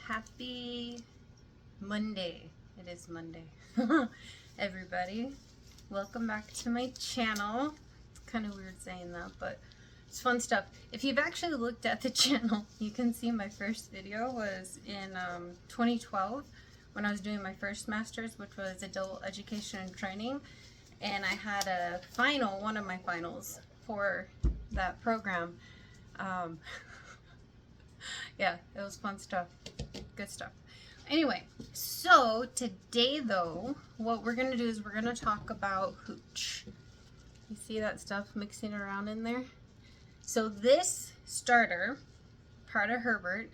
Happy Monday. It is Monday. Everybody, welcome back to my channel. It's kind of weird saying that, but it's fun stuff. If you've actually looked at the channel, you can see my first video was in 2012 when I was doing my first master's, which was adult education and training, and I had a final, one of my finals for that program. Yeah, it was fun stuff. Good stuff. Anyway, so today though, what we're going to do is we're going to talk about Hooch. You see that stuff mixing around in there? So this starter, part of Herbert,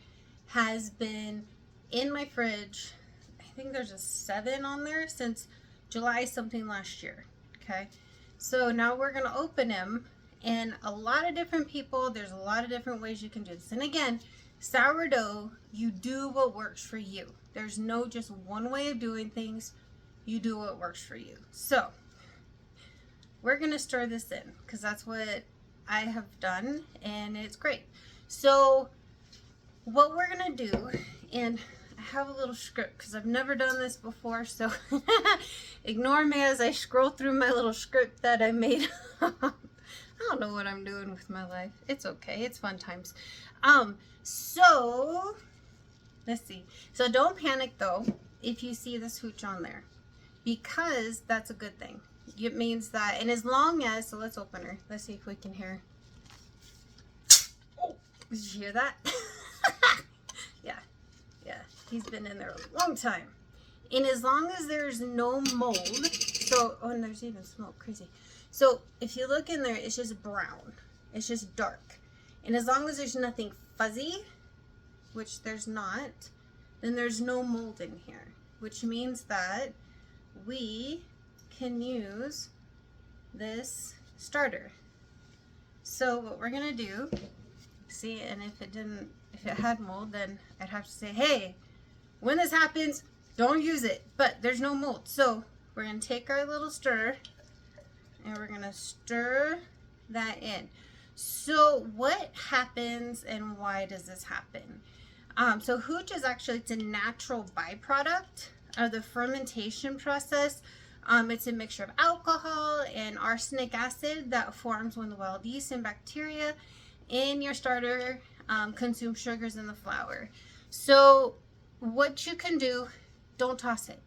has been in my fridge. I think there's a 7 on there since July something last year. Okay, so now we're going to open him. And a lot of different people, there's a lot of different ways you can do this. And again, sourdough, you do what works for you. There's no just one way of doing things. You do what works for you. So we're going to stir this in because that's what I have done and it's great. So what we're going to do, and I have a little script because I've never done this before, so ignore me as I scroll through my little script that I made. I don't know what I'm doing with my life. It's okay. It's fun times. So let's see. So don't panic though if you see this Hooch on there, because that's a good thing. It means that, and as long as, so let's open her. Let's see if we can hear. Oh, did you hear that? Yeah. He's been in there a long time. And as long as there's no mold, so, oh, and there's even smoke, crazy. So if you look in there, it's just brown. It's just dark. And as long as there's nothing fuzzy, which there's not, then there's no mold in here, which means that we can use this starter. So what we're gonna do, see, and if it had mold, then I'd have to say, hey, when this happens, don't use it. But there's no mold. So we're gonna take our little stirrer and we're gonna stir that in. So what happens and why does this happen? So Hooch is actually, it's a natural byproduct of the fermentation process. It's a mixture of alcohol and arsenic acid that forms when the wild yeast and bacteria in your starter consume sugars in the flour. So what you can do, don't toss it.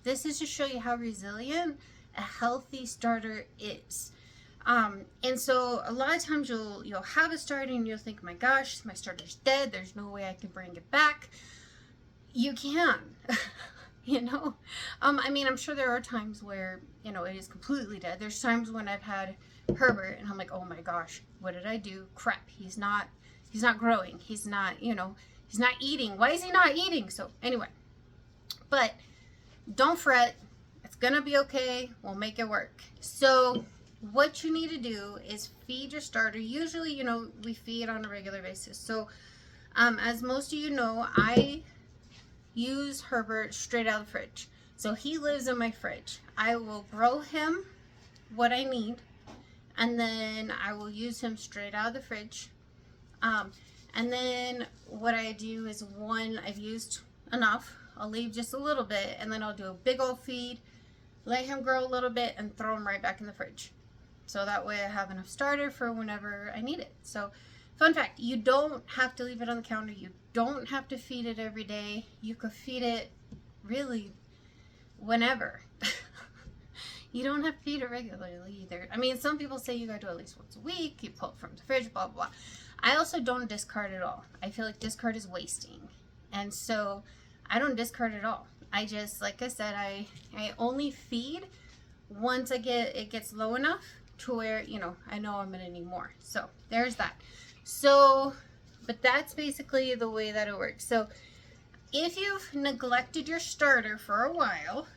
This is to show you how resilient a healthy starter is. And so a lot of times you'll have a starter and you'll think, my gosh, my starter's dead, there's no way I can bring it back. You can. You know, I mean, I'm sure there are times where, you know, it is completely dead. There's times when I've had Herbert and I'm like, oh my gosh, what did I do? Crap, he's not growing, he's not, you know, he's not eating. Why is he not eating? So anyway, but don't fret, it's gonna be okay, we'll make it work. So what you need to do is feed your starter. Usually, you know, we feed on a regular basis. So as most of you know, I use Herbert straight out of the fridge. So he lives in my fridge. I will grow him what I need, and then I will use him straight out of the fridge. And then what I do is, one, I've used enough, I'll leave just a little bit, and then I'll do a big old feed, let him grow a little bit, and throw him right back in the fridge. So that way I have enough starter for whenever I need it. So fun fact, you don't have to leave it on the counter. You don't have to feed it every day. You could feed it really whenever. You don't have to feed it regularly either. I mean, some people say you gotta do it at least once a week. You pull it from the fridge, blah, blah, blah. I also don't discard at all. I feel like discard is wasting. And so I don't discard at all. I just, like I said, I only feed once it gets low enough to where, you know, I know I'm gonna need more. So there's that. So, but that's basically the way that it works. So if you've neglected your starter for a while,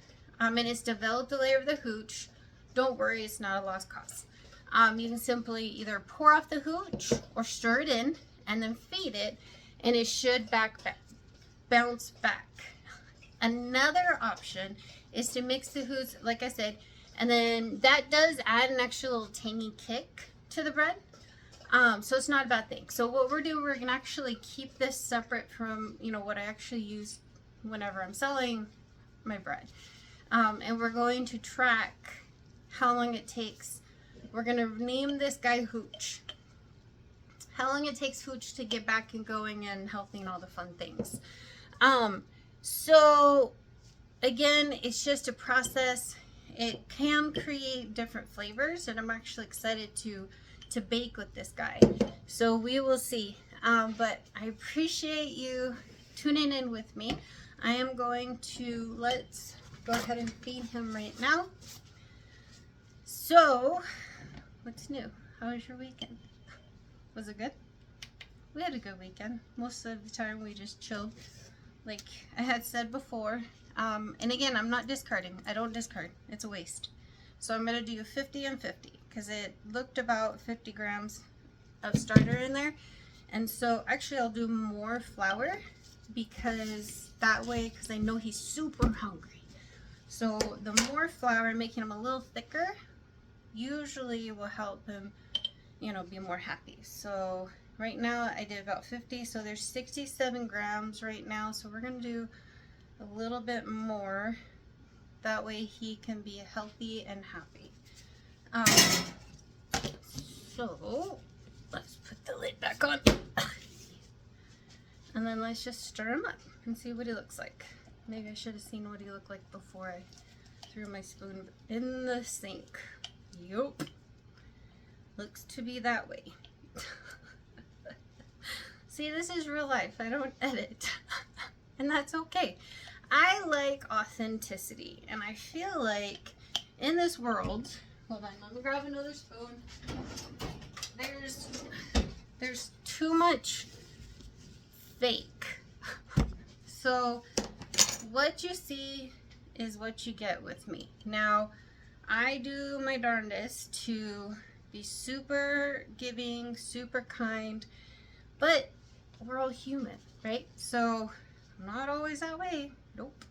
and it's developed a layer of the Hooch, don't worry, it's not a lost cause. You can simply either pour off the Hooch or stir it in and then feed it, and it should bounce back. Another option is to mix the Hooch, like I said, and then that does add an extra little tangy kick to the bread. So it's not a bad thing. So what we're doing, we're gonna actually keep this separate from, you know, what I actually use whenever I'm selling my bread. And we're going to track how long it takes. We're gonna name this guy Hooch. How long it takes Hooch to get back and going and healthy and all the fun things. So again, it's just a process. It can create different flavors, and I'm actually excited to bake with this guy. So we will see. But I appreciate you tuning in with me. I am going to, let's go ahead and feed him right now. So, what's new? How was your weekend? Was it good? We had a good weekend. Most of the time we just chilled, like I had said before. And again, I'm not discarding. I don't discard. It's a waste. So I'm going to do 50 and 50 because it looked about 50 grams of starter in there. And so actually I'll do more flour because that way, because I know he's super hungry. So the more flour, making him a little thicker, usually will help him, you know, be more happy. So right now I did about 50, so there's 67 grams right now. So we're going to do a little bit more. That way he can be healthy and happy. So let's put the lid back on. And then let's just stir him up and see what he looks like. Maybe I should have seen what he looked like before I threw my spoon in the sink. Yup. Looks to be that way. See, this is real life. I don't edit. And that's okay. I like authenticity. And I feel like in this world, hold on, let me grab another spoon. There's too much fake. So what you see is what you get with me. Now, I do my darndest to be super giving, super kind, but we're all human, right? So I'm not always that way. Nope.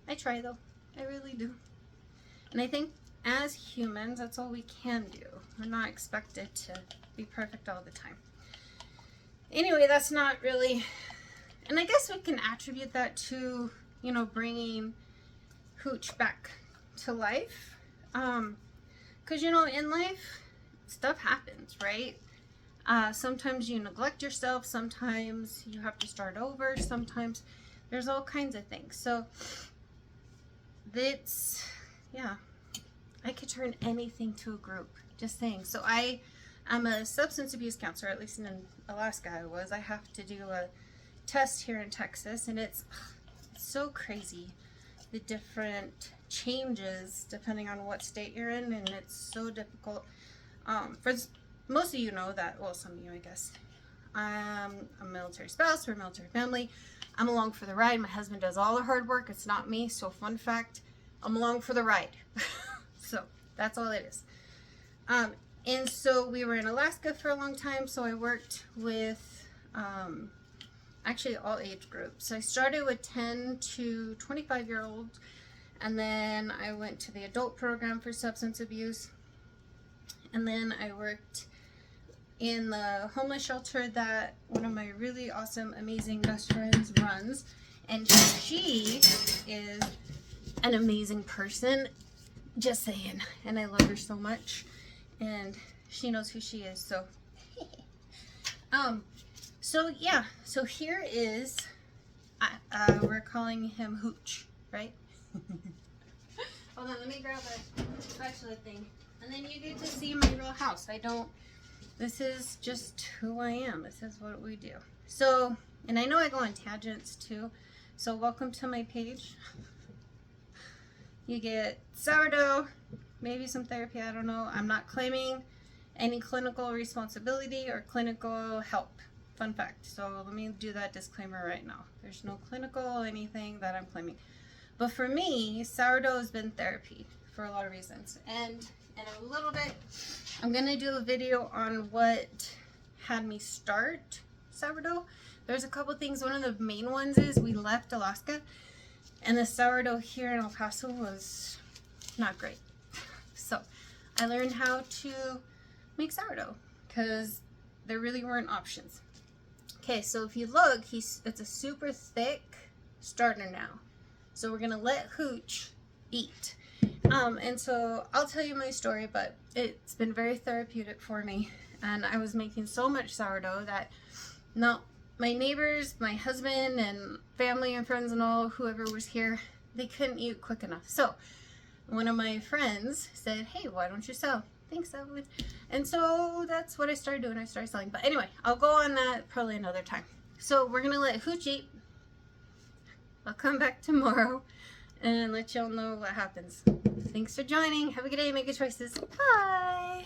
I try though. I really do. And I think as humans, that's all we can do. We're not expected to be perfect all the time. Anyway, that's not really, and I guess we can attribute that to, you know, bringing Hooch back to life. Because, you know, in life, stuff happens, right? Sometimes you neglect yourself. Sometimes you have to start over. Sometimes there's all kinds of things. So it's, yeah, I could turn anything to a group. Just saying. So I'm a substance abuse counselor, at least in Alaska I was. I have to do a test here in Texas, and it's so crazy, the different changes depending on what state you're in, and it's so difficult. For most of you know that, well, some of you I guess, I'm a military spouse, we're a military family. I'm along for the ride. My husband does all the hard work. It's not me. So fun fact, I'm along for the ride. So that's all it is. And so we were in Alaska for a long time. So I worked with actually all age groups. So I started with 10 to 25-year-olds. And then I went to the adult program for substance abuse. And then I worked in the homeless shelter that one of my really awesome, amazing best friends runs. And she is an amazing person. Just saying. And I love her so much. And she knows who she is. So, so yeah. So here is, we're calling him Hooch, right? Hold on, let me grab a spatula thing. And then you get to see my real house. This is just who I am. This is what we do. So, and I know I go on tangents too. So welcome to my page. You get sourdough, maybe some therapy, I don't know. I'm not claiming any clinical responsibility or clinical help. Fun fact. So let me do that disclaimer right now. There's no clinical anything that I'm claiming. But for me, sourdough has been therapy for a lot of reasons. And in a little bit, I'm going to do a video on what had me start sourdough. There's a couple things. One of the main ones is we left Alaska, and the sourdough here in El Paso was not great. So I learned how to make sourdough because there really weren't options. Okay, so if you look, it's a super thick starter now. So we're gonna let Hooch eat. And so I'll tell you my story, but it's been very therapeutic for me. And I was making so much sourdough that my neighbors, my husband, and family and friends and all, whoever was here, they couldn't eat quick enough. So one of my friends said, hey, why don't you sell? Thanks, Evelyn. And so that's what I started doing. I started selling. But anyway, I'll go on that probably another time. So we're going to let Hooch eat. I'll come back tomorrow and let y'all know what happens. Thanks for joining. Have a good day. Make good choices. Bye.